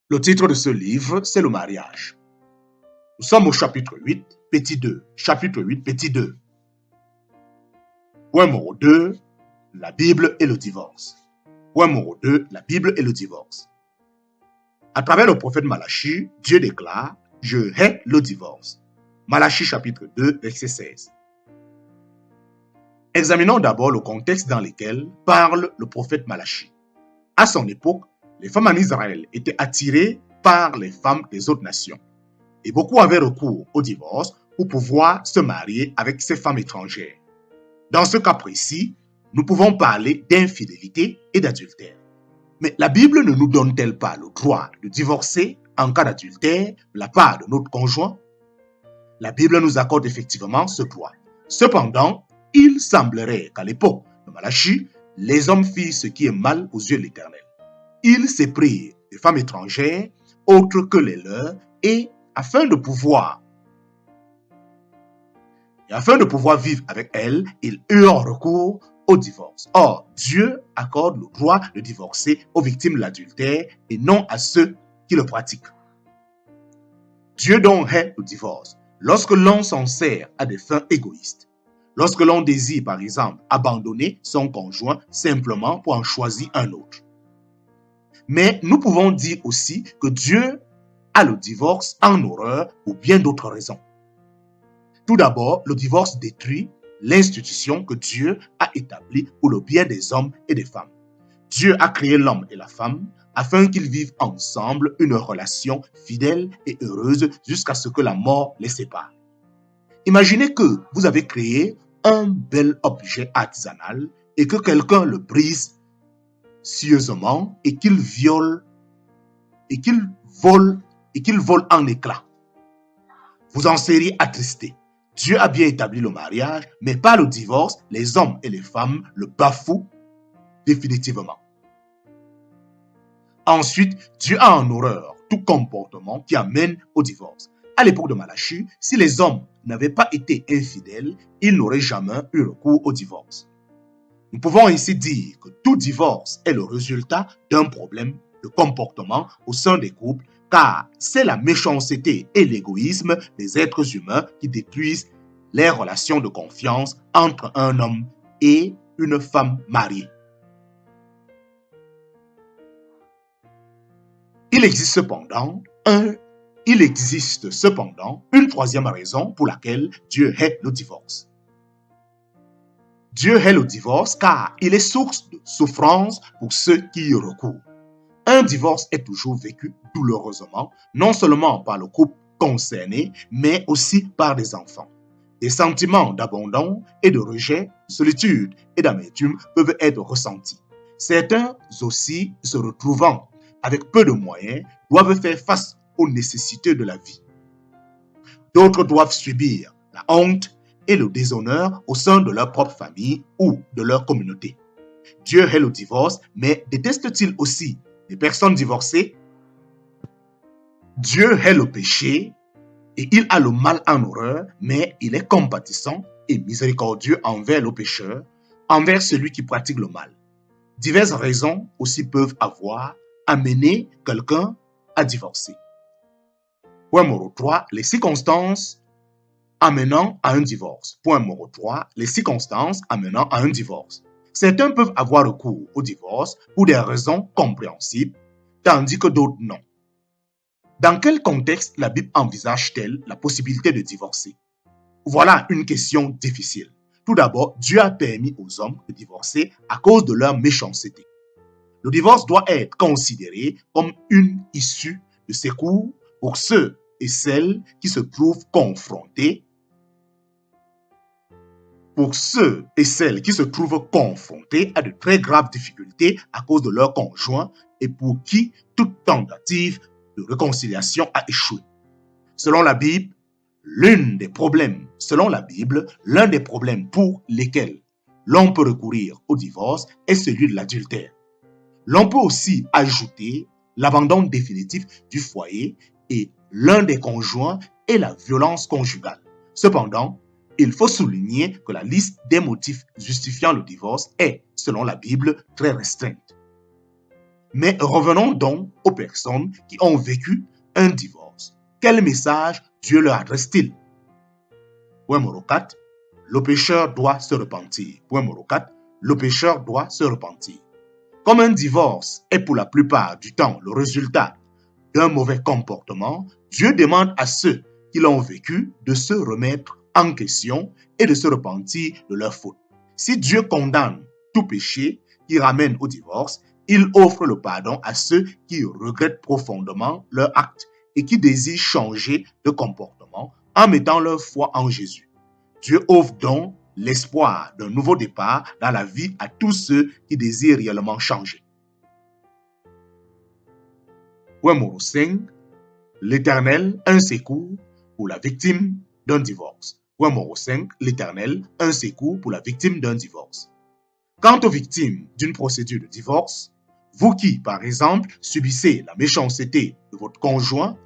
Le titre de ce livre, c'est le mariage. Nous sommes au chapitre 8, petit 2. Chapitre 8, petit 2. Point numéro 2, la Bible et le divorce. Point numéro 2, la Bible et le divorce. À travers le prophète Malachie, Dieu déclare « Je hais le divorce ». Malachie chapitre 2, verset 16. Examinons d'abord le contexte dans lequel parle le prophète Malachie. À son époque, les femmes en Israël étaient attirées par les femmes des autres nations. Et beaucoup avaient recours au divorce pour pouvoir se marier avec ces femmes étrangères. Dans ce cas précis, nous pouvons parler d'infidélité et d'adultère. Mais la Bible ne nous donne-t-elle pas le droit de divorcer en cas d'adultère de la part de notre conjoint? La Bible nous accorde effectivement ce droit. Cependant, il semblerait qu'à l'époque de Malachie, les hommes firent ce qui est mal aux yeux de l'Éternel. Ils s'éprirent des femmes étrangères autres que les leurs et afin de pouvoir vivre avec elles, ils eurent recours au divorce. Or, Dieu accorde le droit de divorcer aux victimes de l'adultère et non à ceux qui le pratiquent. Dieu donc hait le divorce lorsque l'on s'en sert à des fins égoïstes. Lorsque l'on désire, par exemple, abandonner son conjoint simplement pour en choisir un autre. Mais nous pouvons dire aussi que Dieu a le divorce en horreur pour bien d'autres raisons. Tout d'abord, le divorce détruit l'institution que Dieu a établie pour le bien des hommes et des femmes. Dieu a créé l'homme et la femme afin qu'ils vivent ensemble une relation fidèle et heureuse jusqu'à ce que la mort les sépare. Imaginez que vous avez créé un bel objet artisanal et que quelqu'un le brise sieusement et qu'il vole en éclats. Vous en seriez attristé. Dieu a bien établi le mariage, mais par le divorce, les hommes et les femmes le bafouent définitivement. Ensuite, Dieu a en horreur tout comportement qui amène au divorce. À l'époque de Malachie, si les hommes n'avaient pas été infidèles, ils n'auraient jamais eu recours au divorce. Nous pouvons ainsi dire que tout divorce est le résultat d'un problème de comportement au sein des couples, car c'est la méchanceté et l'égoïsme des êtres humains qui détruisent les relations de confiance entre un homme et une femme mariée. Il existe cependant une troisième raison pour laquelle Dieu hait le divorce. Dieu hait le divorce car il est source de souffrance pour ceux qui y recourent. Un divorce est toujours vécu douloureusement, non seulement par le couple concerné, mais aussi par des enfants. Des sentiments d'abandon et de rejet, de solitude et d'amertume peuvent être ressentis. Certains aussi, se retrouvant avec peu de moyens, doivent faire face aux nécessités de la vie. D'autres doivent subir la honte et le déshonneur au sein de leur propre famille ou de leur communauté. Dieu hait le divorce, mais déteste-t-il aussi les personnes divorcées? Dieu hait le péché et il a le mal en horreur, mais il est compatissant et miséricordieux envers le pécheur, envers celui qui pratique le mal. Diverses raisons aussi peuvent avoir amené quelqu'un à divorcer. Point numéro 3, les circonstances amenant à un divorce. Point numéro 3, les circonstances amenant à un divorce. Certains peuvent avoir recours au divorce pour des raisons compréhensibles, tandis que d'autres non. Dans quel contexte la Bible envisage-t-elle la possibilité de divorcer? Voilà une question difficile. Tout d'abord, Dieu a permis aux hommes de divorcer à cause de leur méchanceté. Le divorce doit être considéré comme une issue de secours pour ceux et celles qui se trouvent confrontés à de très graves difficultés à cause de leur conjoint et pour qui toute tentative de réconciliation a échoué. Selon la Bible, l'un des problèmes pour lesquels l'on peut recourir au divorce est celui de l'adultère. L'on peut aussi ajouter l'abandon définitif du foyer et l'un des conjoints est la violence conjugale. Cependant, il faut souligner que la liste des motifs justifiant le divorce est, selon la Bible, très restreinte. Mais revenons donc aux personnes qui ont vécu un divorce. Quel message Dieu leur adresse-t-il? Point numéro 4. Le pécheur doit se repentir. Point numéro 4. Le pécheur doit se repentir. Comme un divorce est pour la plupart du temps le résultat d'un mauvais comportement, Dieu demande à ceux qui l'ont vécu de se remettre en question et de se repentir de leurs fautes. Si Dieu condamne tout péché qui ramène au divorce, il offre le pardon à ceux qui regrettent profondément leur acte et qui désirent changer de comportement en mettant leur foi en Jésus. Dieu offre donc l'espoir d'un nouveau départ dans la vie à tous ceux qui désirent réellement changer. Point numéro 5. L'Éternel, un secours pour la victime d'un divorce. Point numéro 5. L'Éternel, un secours pour la victime d'un divorce. Quant aux victimes d'une procédure de divorce, vous qui, par exemple, subissez la méchanceté de votre conjoint,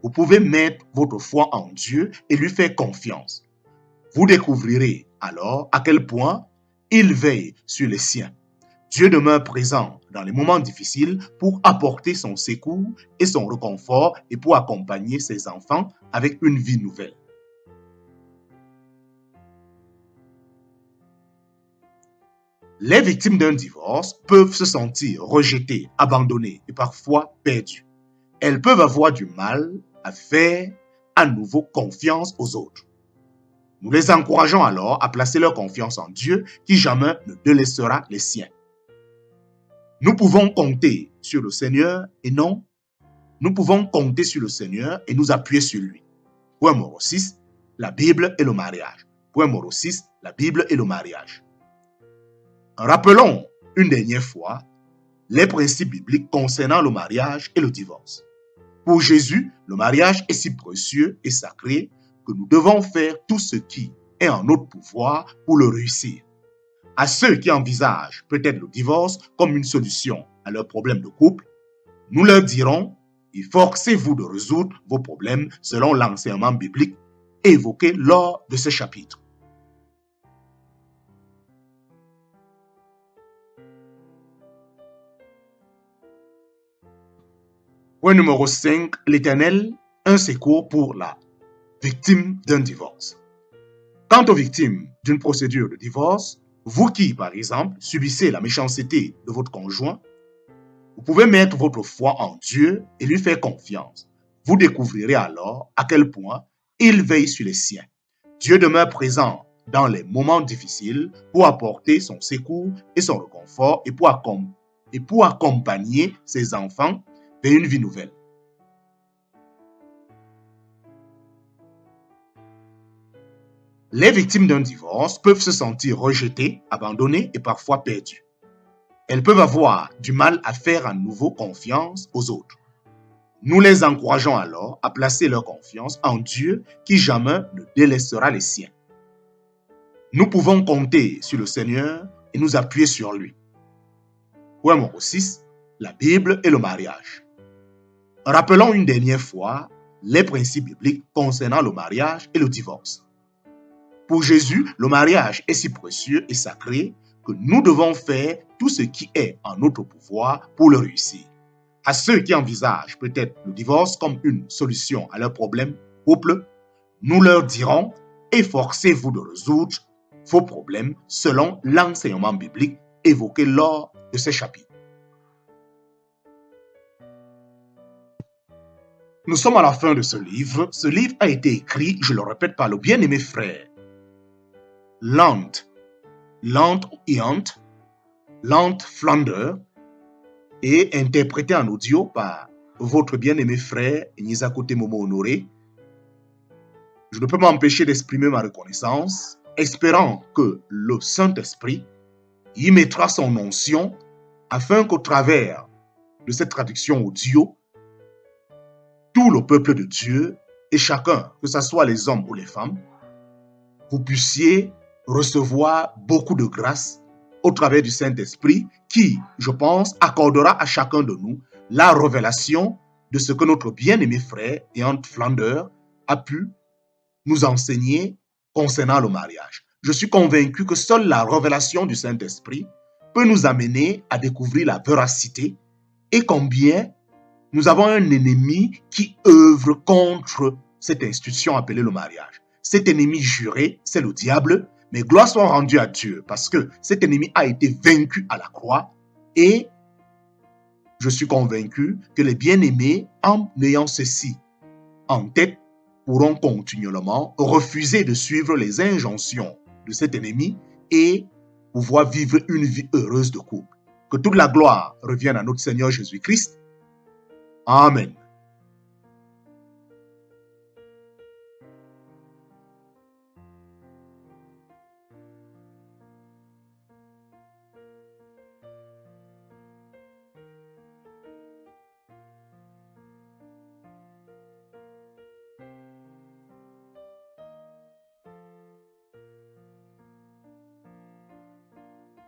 vous pouvez mettre votre foi en Dieu et lui faire confiance. Vous découvrirez alors à quel point il veille sur les siens. Dieu demeure présent dans les moments difficiles pour apporter son secours et son réconfort et pour accompagner ses enfants avec une vie nouvelle. Les victimes d'un divorce peuvent se sentir rejetées, abandonnées et parfois perdues. Elles peuvent avoir du mal à faire à nouveau confiance aux autres. Nous les encourageons alors à placer leur confiance en Dieu qui jamais ne délaissera les siens. Nous pouvons compter sur le Seigneur et nous pouvons compter sur le Seigneur et nous appuyer sur lui. Point numéro 6, la Bible et le mariage. Point numéro 6, la Bible et le mariage. Rappelons une dernière fois les principes bibliques concernant le mariage et le divorce. Pour Jésus, le mariage est si précieux et sacré que nous devons faire tout ce qui est en notre pouvoir pour le réussir. À ceux qui envisagent peut-être le divorce comme une solution à leurs problèmes de couple, nous leur dirons, efforcez-vous de résoudre vos problèmes selon l'enseignement biblique évoqué lors de ce chapitre. Point numéro 5, l'Éternel, un secours pour la victime d'un divorce. Quant aux victimes d'une procédure de divorce, vous qui, par exemple, subissez la méchanceté de votre conjoint, vous pouvez mettre votre foi en Dieu et lui faire confiance. Vous découvrirez alors à quel point il veille sur les siens. Dieu demeure présent dans les moments difficiles pour apporter son secours et son réconfort et pour accompagner ses enfants vers une vie nouvelle. Les victimes d'un divorce peuvent se sentir rejetées, abandonnées et parfois perdues. Elles peuvent avoir du mal à faire à nouveau confiance aux autres. Nous les encourageons alors à placer leur confiance en Dieu qui jamais ne délaissera les siens. Nous pouvons compter sur le Seigneur et nous appuyer sur lui. Point numéro 6, la Bible et le mariage. Rappelons une dernière fois les principes bibliques concernant le mariage et le divorce. Pour Jésus, le mariage est si précieux et sacré que nous devons faire tout ce qui est en notre pouvoir pour le réussir. À ceux qui envisagent peut-être le divorce comme une solution à leurs problèmes couple, nous leur dirons, efforcez-vous de résoudre vos problèmes selon l'enseignement biblique évoqué lors de ces chapitres. Nous sommes à la fin de ce livre. Ce livre a été écrit, je le répète, par le bien-aimé frère Lant Flander et interprété en audio par votre bien-aimé frère Nizakote Momo Honoré. Je ne peux m'empêcher d'exprimer ma reconnaissance, espérant que le Saint-Esprit y mettra son onction afin qu'au travers de cette traduction audio, tout le peuple de Dieu et chacun, que ce soit les hommes ou les femmes, vous puissiez recevoir beaucoup de grâce au travers du Saint-Esprit qui, je pense, accordera à chacun de nous la révélation de ce que notre bien-aimé frère Ian Flander a pu nous enseigner concernant le mariage. Je suis convaincu que seule la révélation du Saint-Esprit peut nous amener à découvrir la véracité et combien nous avons un ennemi qui œuvre contre cette institution appelée le mariage. Cet ennemi juré, c'est le diable, mais gloire soit rendue à Dieu parce que cet ennemi a été vaincu à la croix et je suis convaincu que les bien-aimés, en ayant ceci en tête, pourront continuellement refuser de suivre les injonctions de cet ennemi et pouvoir vivre une vie heureuse de couple. Que toute la gloire revienne à notre Seigneur Jésus-Christ. Amen.